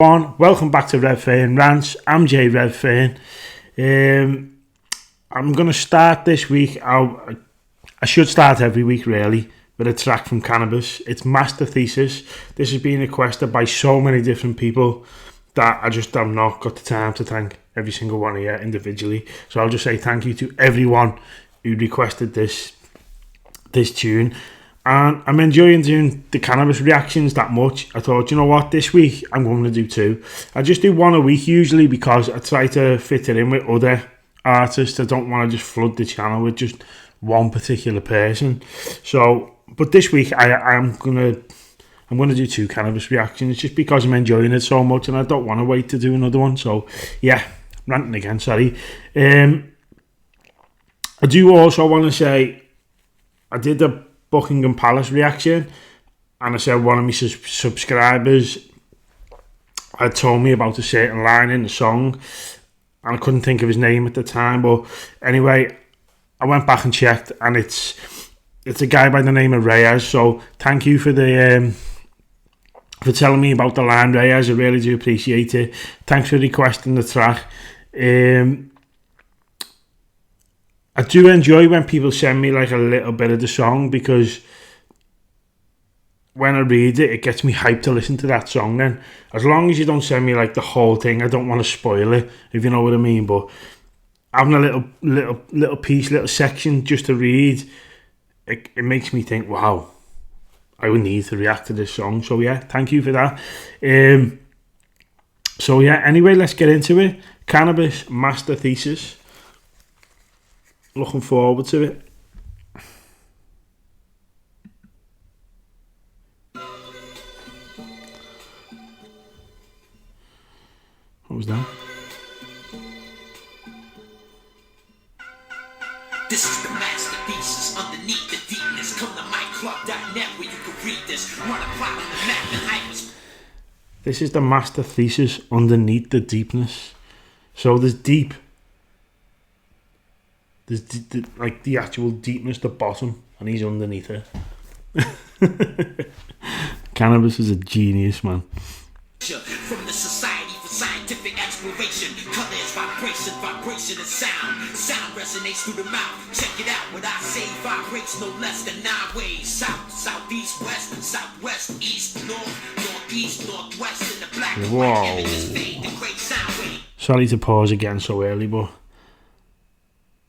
Welcome back to Red Fern Rants. I'm Jay Red Fern. I'm going to start this week. I should start every week really with a track from Canibus. It's Master Thesis. This has been requested by so many different people that I just have not got the time to thank every single one of you individually. So I'll just say thank you to everyone who requested this tune. And I'm enjoying doing the Canibus reactions that much. I thought, you know what, this week I'm going to do two. I just do one a week usually because I try to fit it in with other artists. I don't want to just flood the channel with just one particular person. So, but this week I'm gonna do two Canibus reactions just because I'm enjoying it so much and I don't want to wait to do another one. So yeah, ranting again, sorry. I do also want to say I did a Buckingham Palace reaction and I said one of my subscribers had told me about a certain line in the song and I couldn't think of his name at the time, but anyway I went back and checked and it's a guy by the name of Reyes. So thank you for the for telling me about the line, Reyes. I really do appreciate it. Thanks for requesting the track. I do enjoy when people send me like a little bit of the song because when I read it, it gets me hyped to listen to that song then. As long as you don't send me like the whole thing, I don't want to spoil it, if you know what I mean. But having a little piece, little section just to read, it makes me think, wow, I would need to react to this song. So yeah, thank you for that. So yeah, anyway, let's get into it. Canibus, Master Thesis. Looking forward to it. What was that? This is the Master Thesis underneath the deepness. Come to myclub.net where you can read this. Run a plot on the map and hype. This is the Master Thesis underneath the deepness. So there's deep. There's like the actual deepness, the bottom, and he's underneath it. Canibus is a genius, man. From the Society for Scientific Exploration, colors, vibration and sound. Sound resonates through the mouth. Check it out, what I say vibrates no less than 9 ways. South, southeast, west, southwest, east, northeast, northwest, and the black and white images fade. The great sound wave. Sorry to pause again so early, but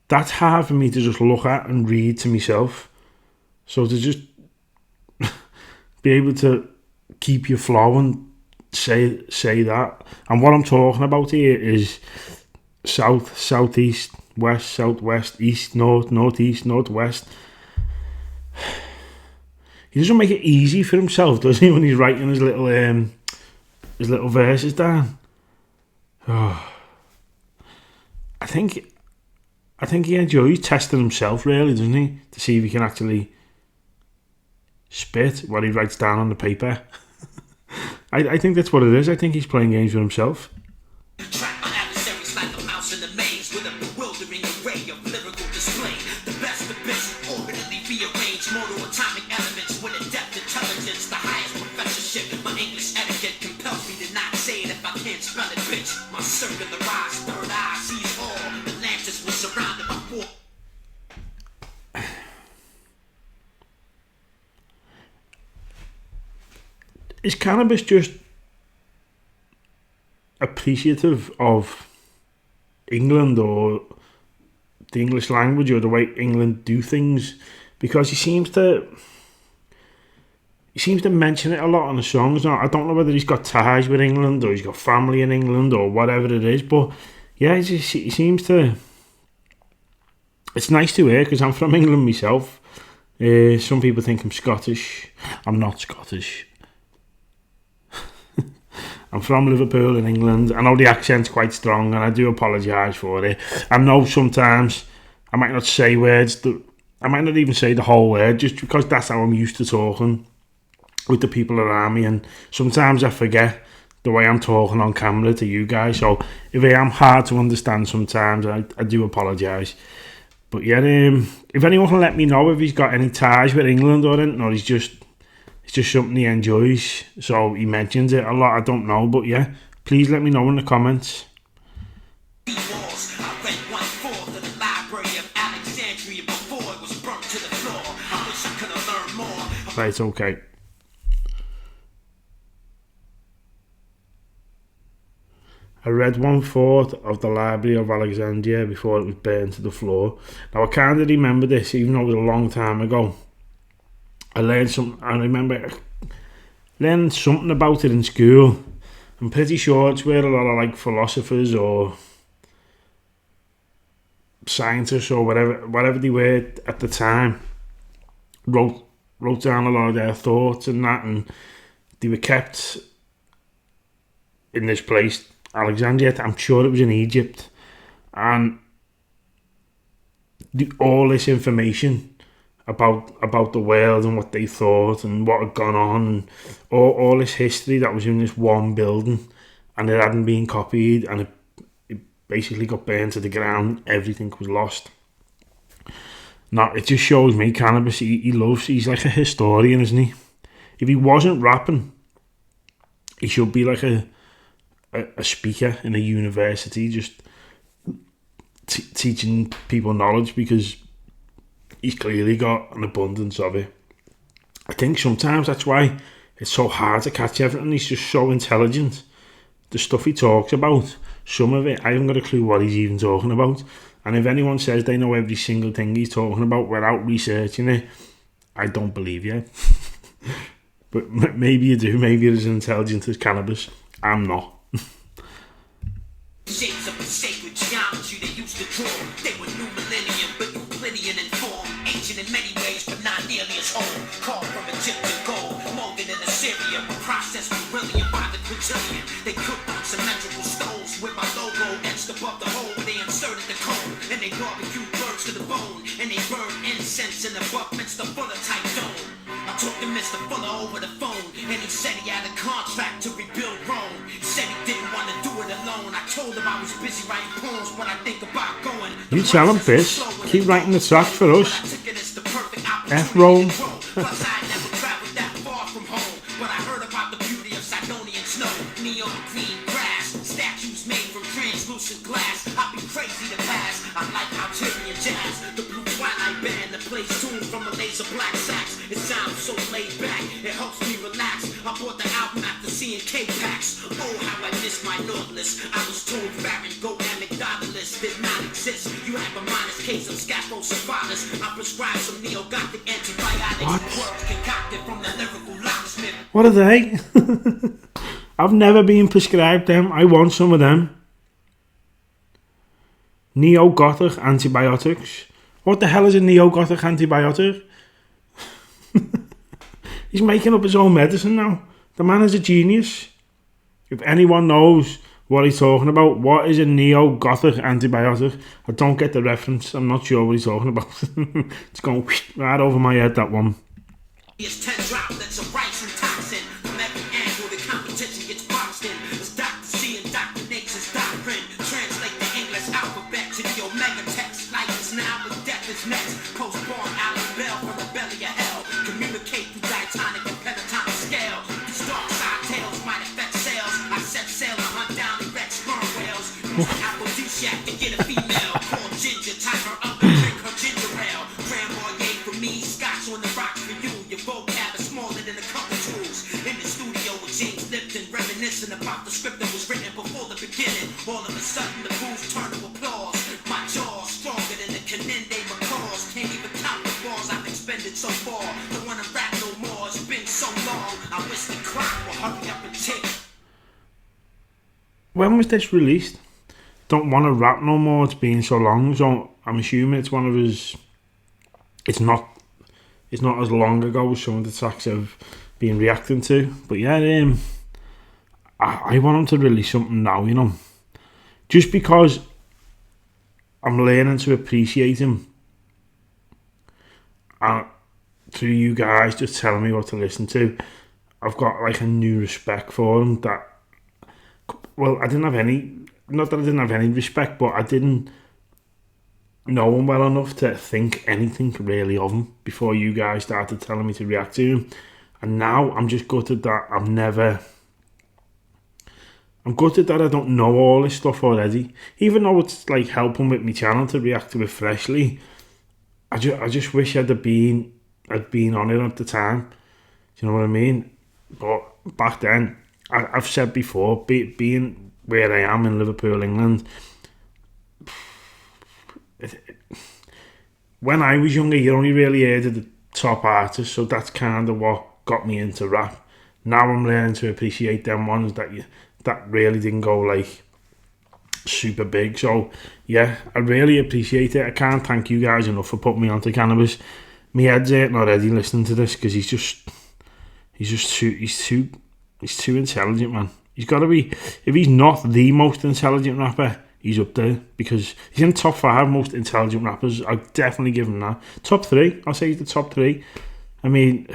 that's hard for me to just look at and read to myself. So to just be able to keep your flow and say that. And what I'm talking about here is south, southeast, west, southwest, east, northeast, northwest. He doesn't make it easy for himself, does he, when he's writing his little verses down? Oh. I think he enjoys testing himself, really, doesn't he? To see if he can actually spit what he writes down on the paper. I think that's what it is. I think he's playing games with himself. Track my adversaries like a mouse in the maze with a bewildering array of lyrical display. The best of bits, orbitally rearranged, motor atomic elements with a depth intelligence, the highest professorship. My English etiquette compels me to not say it if I can't spell it, bitch. My circular eyes, third eye sees all. The lances were surrounded by four. Is Canibus just appreciative of England or the English language or the way England do things? Because he seems to mention it a lot in the songs. Now, I don't know whether he's got ties with England or he's got family in England or whatever it is, but yeah, he seems to. It's nice to hear because I'm from England myself. Some people think I'm Scottish. I'm not Scottish. I'm from Liverpool in England. I know the accent's quite strong and I do apologise for it. I know sometimes I might not say words, I might not even say the whole word just because that's how I'm used to talking with the people around me, and sometimes I forget the way I'm talking on camera to you guys. So if I am hard to understand sometimes, I do apologise. But yeah, if anyone can let me know if he's got any ties with England or anything, or he's just it's just something he enjoys, so he mentions it a lot. I don't know, but yeah, please let me know in the comments. I read 1/4 of the Library of Alexandria before it was burnt to the floor. I wish I could have learned more. Right, okay. I read 1/4 of the Library of Alexandria before it was burned to the floor. Now I kind of remember this, even though it was a long time ago. I remember learning something about it in school. I'm pretty sure it's where a lot of like philosophers or scientists or whatever they were at the time wrote down a lot of their thoughts and that, and they were kept in this place, Alexandria. I'm sure it was in Egypt, and all this information about the world and what they thought and what had gone on, and all this history that was in this one building, and it hadn't been copied, and it basically got burned to the ground. Everything was lost. Now it just shows me Canibus, he's like a historian, isn't he? If he wasn't rapping, he should be like a speaker in a university, just teaching people knowledge, because he's clearly got an abundance of it. I think sometimes that's why it's so hard to catch everything. He's just so intelligent. The stuff he talks about, some of it, I haven't got a clue what he's even talking about. And if anyone says they know every single thing he's talking about without researching it, I don't believe you. But maybe you do. Maybe you're as intelligent as Canibus. I'm not. Shapes of a sacred geometry they used to draw. They were new millennium, but Euclidean in form. Ancient in many ways, but not nearly as old. Carved from Egyptian gold, molded in Assyria, but processed beryllium by the quintillion. They cooked on symmetrical stoves with my logo etched above the hole where they inserted the code. And they barbecued birds to the bone, and they burned incense in the Buckminster Fuller type dome. I talked to Mr. Fuller over the phone, and he said he had a contract to rebuild Rome. He said he didn't want to do it alone. I told him I was busy writing poems, but I think about going. You tell him, Fish. Keep writing the tracks for us. F Rome. Plus I never traveled that far from home, but I heard about the beauty of Sidonian snow, neon green grass, statues made from translucent glass. I'd be crazy to pass. I like Algerian jazz, the blue twilight band that plays tunes from a laser black sax. It sounds so laid back, it helps me relax. I bought the album after seeing K-Pax. Oh, how I miss my Nautilus. I was told Baron Go Amygdalus did not exist. You have a minus case of scaphocephalus. I prescribed some neo-gothic antibiotics. Words concocted from the lyrical locksmith. What are they? I've never been prescribed them. I want some of them. Neo-Gothic antibiotics. What the hell is a Neo-Gothic antibiotic? He's making up his own medicine now. The man is a genius. If anyone knows what he's talking about, what is a Neo-Gothic antibiotic? I don't get the reference. I'm not sure what he's talking about. It's going right over my head, that one. It's 10 droplets of rice and toxin. From every angle, the competition gets boxed in. It's Dr. C and Dr. Nature's doctrine. Translate the English alphabet to the Omega text. Life is now, but death is next. Postborn Alan Bell from the belly of hell. Communicate through diatonic and pentatonic scale. These dark side tales might affect sales. I set sail to hunt down and wreck sperm whales. Use an aphrodisiac to get a female. Call Ginger, tie her up and drink her ginger ale. Grand Marnier for me, Scotch on the rocks for you. Your vocab is smaller than a couple tools. In the studio with James Lipton, reminiscing about the script that was written before the beginning. All of a sudden the booths turn to applause. My jaw stronger than the Caninde macaws. Can't even count the balls I've expended so far. Don't wanna rap no more, it's been so long. I wish the clock will hurry up and tick. When was this released? Don't want to rap no more, it's been so long. So I'm assuming it's one of his... It's not as long ago as some of the tracks I've been reacting to. But yeah, I want him to release something now, you know. Just because I'm learning to appreciate him. Through you guys just telling me what to listen to, I've got like a new respect for him that... Well, I didn't have any... Not that I didn't have any respect, but I didn't know him well enough to think anything really of him before you guys started telling me to react to him. And now I'm just gutted that I'm gutted that I don't know all this stuff already. Even though it's like helping with my channel to react to it freshly, I just wish I'd been on it at the time. Do you know what I mean? But back then, I've said before, being where I am in Liverpool, England, when I was younger, you only really heard of the top artists, so that's kind of what got me into rap. Now I'm learning to appreciate them ones that really didn't go like super big. So yeah, I really appreciate it. I can't thank you guys enough for putting me onto Canibus. My head's hurting already listening to this because he's too intelligent, man. He's got to be. If he's not the most intelligent rapper, he's up there because he's in top 5 most intelligent rappers. I'll definitely give him that. Top 3, I'll say he's the top 3. I mean,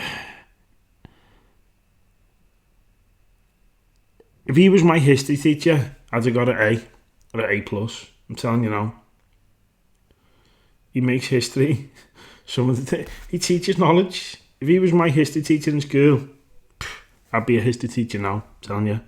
if he was my history teacher, I'd have got an A or an A+. I'm telling you now. He makes history. He teaches knowledge. If he was my history teacher in school, I'd be a history teacher now. I'm telling you.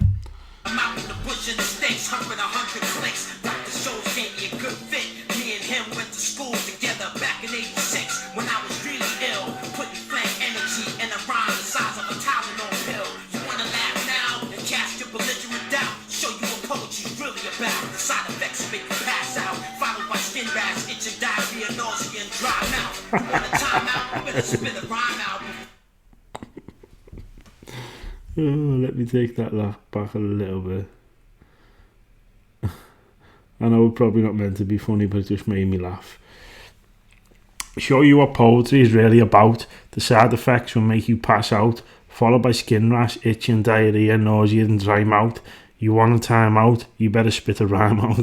I'm out in the bush in the States, humping 100 clicks. Dr. Shows gave me a good fit. Me and him went to school together back in 86 when I was really ill. Putting flame energy in a rhyme the size of a Tylenol pill. You wanna laugh now and cast your belligerent doubt? Show you what poetry's really about. The side effects make you pass out, followed by skin rash, itching, diarrhea, nausea, and dry mouth. You want a timeout? You better spit a rhyme out. Oh, let me take that laugh back a little bit. I know it's probably not meant to be funny, but it just made me laugh. Show you what poetry is really about. The side effects will make you pass out, followed by skin rash, itching, diarrhea, nausea, and dry mouth. You want a time out? You better spit a rhyme out.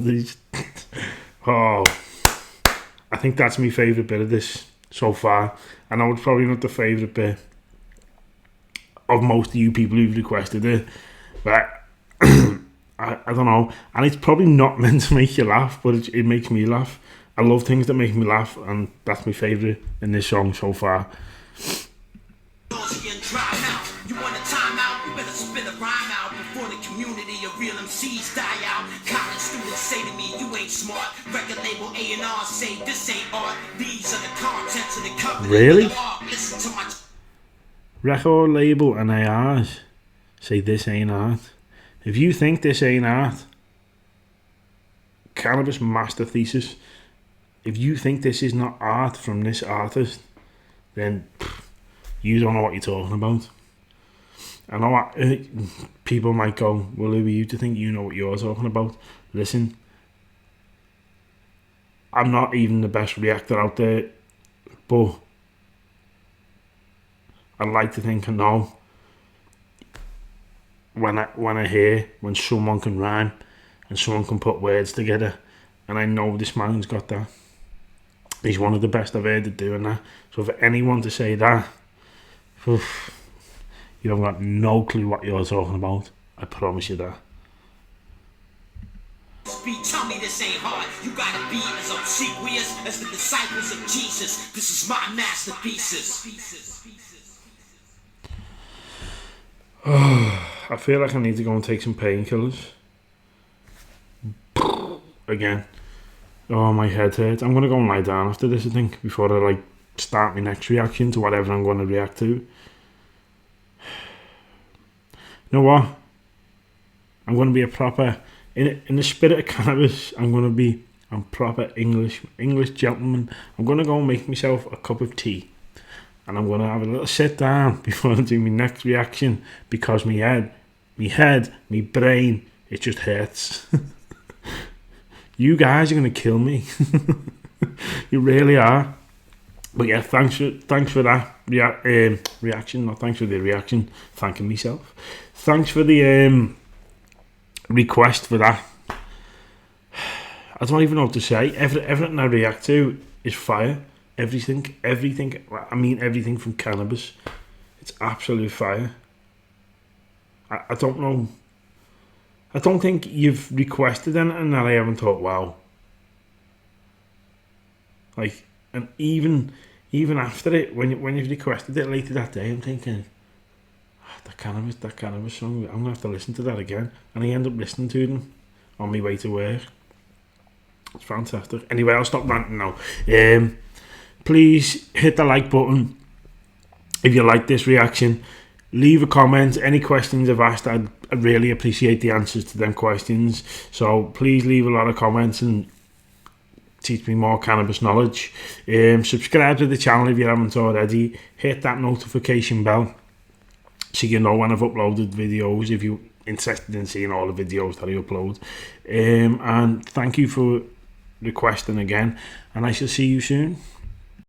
Oh, I think that's my favourite bit of this so far. I know it's probably not the favourite bit of most of you people who've requested it, but I don't know, and it's probably not meant to make you laugh, but it makes me laugh. I love things that make me laugh, and that's my favourite in this song so far. You want a timeout? You better spit a rhyme out before the community of real MCs die out. College students say to me, you ain't smart. Record label A&R say this ain't art. These are the contents of the cover. Really? Listen to my Record label and ARs say this ain't art. If you think this ain't art, Canibus Master Thesis, if you think this is not art from this artist, then you don't know what you're talking about. I know people might go, well, who are you to think you know what you're talking about? Listen, I'm not even the best reactor out there, but I'd like to think I know when I hear when someone can rhyme and someone can put words together, and I know this man's got that. He's one of the best I've heard of doing that. So for anyone to say that, oof, you haven't got no clue what you're talking about. I promise you that. Tell me this ain't hard. You gotta be as obsequious as the disciples of Jesus. This is my master thesis. I feel like I need to go and take some painkillers. Again. Oh, my head hurts. I'm going to go and lie down after this, I think, before I start my next reaction to whatever I'm going to react to. You know what? I'm going to be a proper, in the spirit of Canibus, I'm proper English gentleman. I'm going to go and make myself a cup of tea. And I'm going to have a little sit down before I do my next reaction, because my head, my brain, it just hurts. You guys are going to kill me. You really are. But yeah, thanks for that reaction. Not thanks for the reaction. Thanking myself. Thanks for the request for that. I don't even know what to say. Everything I react to is fire. Everything. I mean everything from Canibus. It's absolute fire. I don't know. I don't think you've requested anything that I haven't thought, wow. And even after it, when you've requested it later that day, I'm thinking, That Canibus song, I'm going to have to listen to that again. And I end up listening to them on my way to work. It's fantastic. Anyway, I'll stop ranting now. Please hit the like button if you like this reaction. Leave a comment. Any questions I've asked, I'd really appreciate the answers to them questions. So please leave a lot of comments and teach me more cannabis knowledge. Subscribe to the channel if you haven't already. Hit that notification bell so you know when I've uploaded videos, if you're interested in seeing all the videos that I upload. And thank you for requesting again, and I shall see you soon.